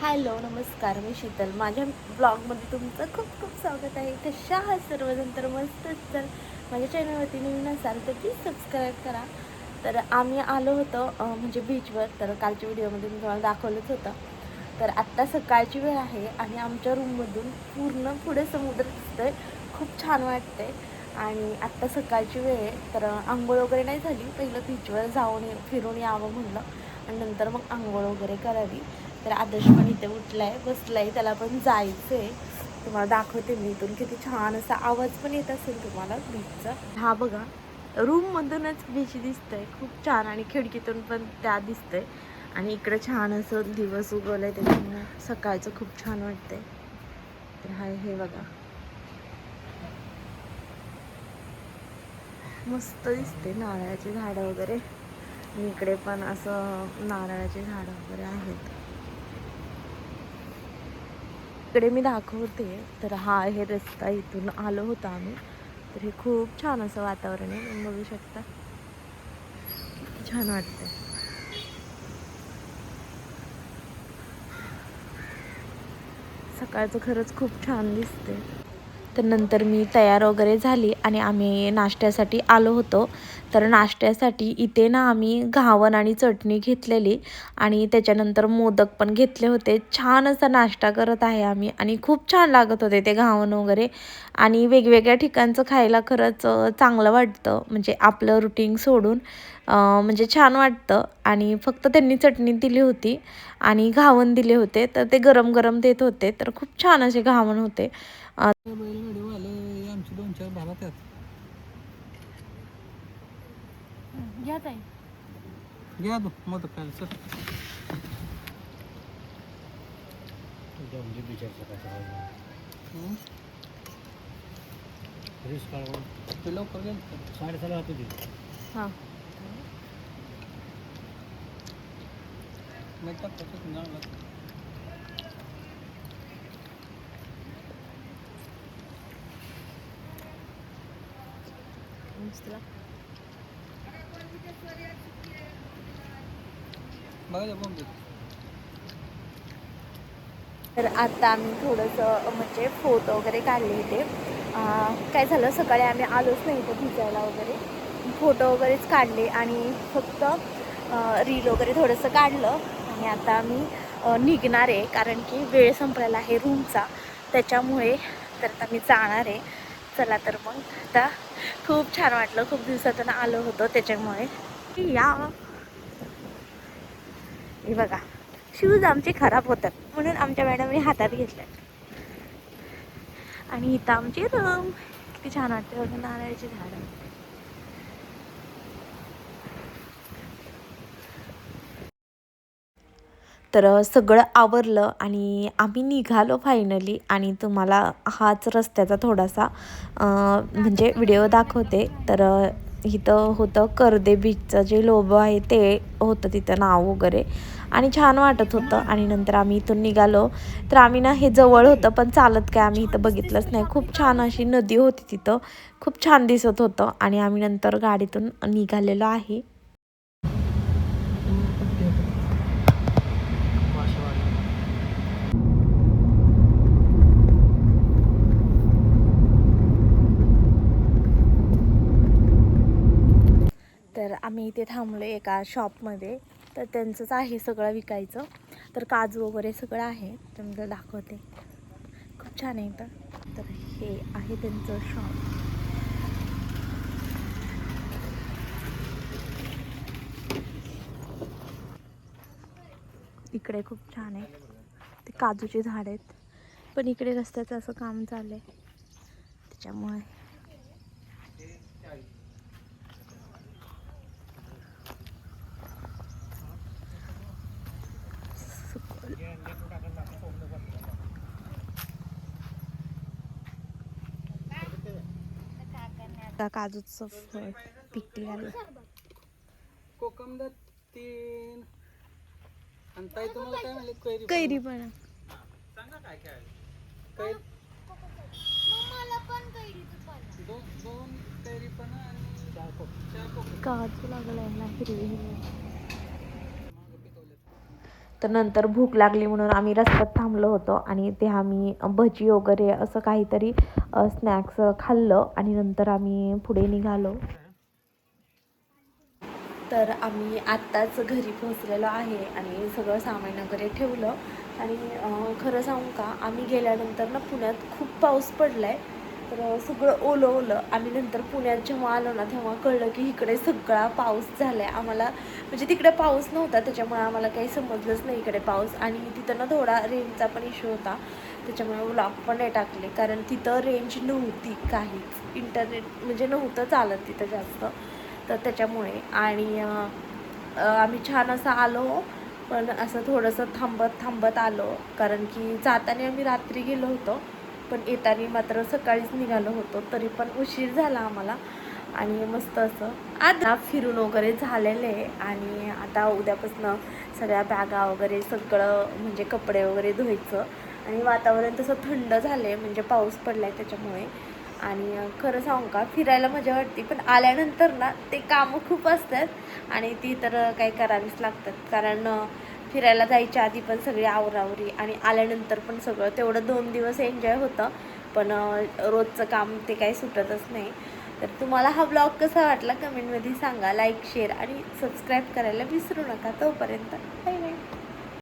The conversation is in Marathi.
हॅलो नमस्कार, मी शीतल. माझ्या ब्लॉगमध्ये तुमचं खूप खूप स्वागत आहे. कशा आहात सर्वजण? तर मस्तच. तर माझ्या चॅनलवरती नवीन असाल तर प्लीज सबस्क्राईब करा. तर आम्ही आलो होतो म्हणजे बीचवर. तर कालच्या व्हिडिओमध्ये मी तुम्हाला दाखवलंच होतं. तर आत्ता सकाळची वेळ आहे आणि आमच्या रूममधून पूर्ण पुढे समुद्र दिसतोय. खूप छान वाटतंय. आणि आत्ता सकाळची वेळ आहे. तर आंघोळ वगैरे नाही झाली. पहिलं बीचवर जाऊन फिरून यावं म्हणलं आणि नंतर मग आंघोळ वगैरे करावी. तर आदर्श पण इथे उठलाय, बसलाय, त्याला पण जायचंय. तुम्हाला दाखवते मी इथून. किती छान असा आवाज पण येत असेल तुम्हाला बीचचा. हा बघा, रूम मधूनच बीच दिसतंय. खूप छान. आणि खिडकीतून पण त्या दिसतंय. आणि इकडे छान असं दिवस उगवलाय, त्याच्यामुळे सकाळचं खूप छान वाटतंय. तर हाय हे बघा, मस्त दिसते. नारळाची झाडं वगैरे, आणि इकडे पण असं नारळाची झाडं वगैरे आहेत. इकडे मी दाखवते. तर हा आहे रस्ता, इथून आलो होतो आम्ही. तर हे खूप छान असं वातावरण आहे, तुम्ही बघू शकता. किती छान वाटतंय. सकाळचं खरंच खूप छान दिसते. तर नंतर मी तयार वगैरे झाली आणि आम्ही नाश्त्यासाठी आलो होतो. तर नाश्त्यासाठी इथे ना आम्ही घावन आणि चटणी घेतलेली आणि त्याच्यानंतर मोदक पण घेतले होते. छान असा नाश्ता करत आहे आम्ही आणि खूप छान लागत होते ते घावन वगैरे. आणि वेगवेगळ्या ठिकाणचं खायला खरंच चांगलं वाटतं, म्हणजे आपलं रुटीन सोडून. म्हणजे छान वाटतं. आणि फक्त त्यांनी चटणी दिली होती आणि घावन दिले होते, तर ते गरम गरम देत होते. तर खूप छान असे घावन होते. बैलगाडीवाले आमची 2-4 भाला त्यात घ्या ताई. घ्या तू मत काय सर म्हणजे बिचारचं काय रिस्क काढून ते लवकर गेलं 7:30 होती ती हां, मग टाकतो जाणार बघा बोंब तर आता आम्ही थोडंसं म्हणजे फोटो वगैरे काढले इथे. काय झालं, सकाळी आम्ही आलोच नाही इथे भिजायला वगैरे. फोटो वगैरेच काढले आणि फक्त रील वगैरे थोडंसं काढलं. आणि आता आम्ही निघणार आहे, कारण की वेळ संपलेला आहे रूमचा, त्याच्यामुळे. तर आता मी जाणार आहे. चला तर मग आता खूप छान वाटलं, खूप दिवसातून आलो होतो त्याच्यामुळे. या, हे बघा, शूज आमचे खराब होतात म्हणून आमच्या मॅडमने हातात घेतल्यात. आणि इथं आमची रूम. किती छान वाटते बघा, नारळाची झाडं. तर सगळं आवरलं आणि आम्ही निघालो फायनली. आणि तुम्हाला हाच रस्त्याचा थोडासा म्हणजे व्हिडिओ दाखवते. तर इथं होतं कर्दे बीचचं जे लोगो आहे ते होतं तिथं, नाव वगैरे. आणि छान वाटत होतं. आणि नंतर आम्ही इथून निघालो. तर आम्ही ना, हे जवळ होतं पण चालत काय आम्ही इथं बघितलंच नाही. खूप छान अशी नदी होती तिथं, खूप छान दिसत होतं. आणि आम्ही नंतर गाडीतून निघालेलो आहे. तर आम्ही इथे थांबलो एका शॉपमध्ये. तर त्यांचंच आहे सगळं विकायचं. तर काजू वगैरे सगळं आहे. तर मी दाखवते. खूप छान आहे इथं. तर हे आहे त्यांचं शॉप. इकडे खूप छान आहे. ते काजूचे झाड आहेत. पण इकडे रस्त्याचं असं काम चालू आहे, त्याच्यामुळे. काजूचं फळ पिकली आलं. कोकम 3 आणि ताई तुम्हाला काय म्हणले कैरी पण. सांगा काय काय कैरी मला पण कैरीचं पण दोन कैरी पण आणि 4 कोकम काजू लागला याला हिरवी हिरवी. तर नंतर भूक लागली म्हणून आम्ही रस्त्यात थांबलो होतो आणि ते आम्ही भजी वगैरे असं काहीतरी स्नॅक्स खाल्लं आणि नंतर आम्ही पुढे निघालो. तर आम्ही आत्ताच घरी पोहोचलेलो आहे आणि सगळं सामान वगैरे ठेवलं आणि खरं सांगू का आम्ही गेल्यानंतर ना पुण्यात खूप पाऊस पडला आहे. तर सगळं ओलं ओलं आणि नंतर पुण्यात जेव्हा आलो ना तेव्हा कळलं की इकडे सगळा पाऊस झाला आहे. आम्हाला म्हणजे तिकडे पाऊस नव्हता त्याच्यामुळे आम्हाला काही समजलंच नाही इकडे पाऊस. आणि तिथं ना थोडा रेंजचा पण इश्यू होता त्याच्यामुळे व्लॉग पण नाही टाकले कारण तिथं रेंज नव्हती काहीच. इंटरनेट म्हणजे नव्हतं चालत तिथं जास्त. तर त्याच्यामुळे आणि आम्ही छान असं आलो पण असं थोडंसं थांबत आलो कारण की जाताना आम्ही रात्री गेलो होतो पण येताना मात्र सकाळीच निघालो होतो तरी पण उशीर झाला आम्हाला. आणि मस्त असं आता फिरून वगैरे झालेलं आहे आणि आता उद्यापासून सगळ्या बॅगा वगैरे सगळं म्हणजे कपडे वगैरे धुवायचं. आणि वातावरण तसं थंड झालं आहे म्हणजे पाऊस पडला आहे त्याच्यामुळे. आणि खरं सांगू का फिरायला मजा वाटते पण आल्यानंतर ना ते कामं खूप असतात आणि ती तर काही करावीच लागतात कारण फिरायला जायच्या आधी पण सगळी आवरावरी आणि आल्यानंतर पण सगळं तेवढं 2 दिवस एन्जॉय होतं पण रोजचं काम ते काही सुटतच नाही. तर तुम्हाला हा ब्लॉग कसा वाटला कमेंटमध्ये सांगा. लाईक शेअर आणि सबस्क्राईब करायला विसरू नका. तोपर्यंत बाय बाय.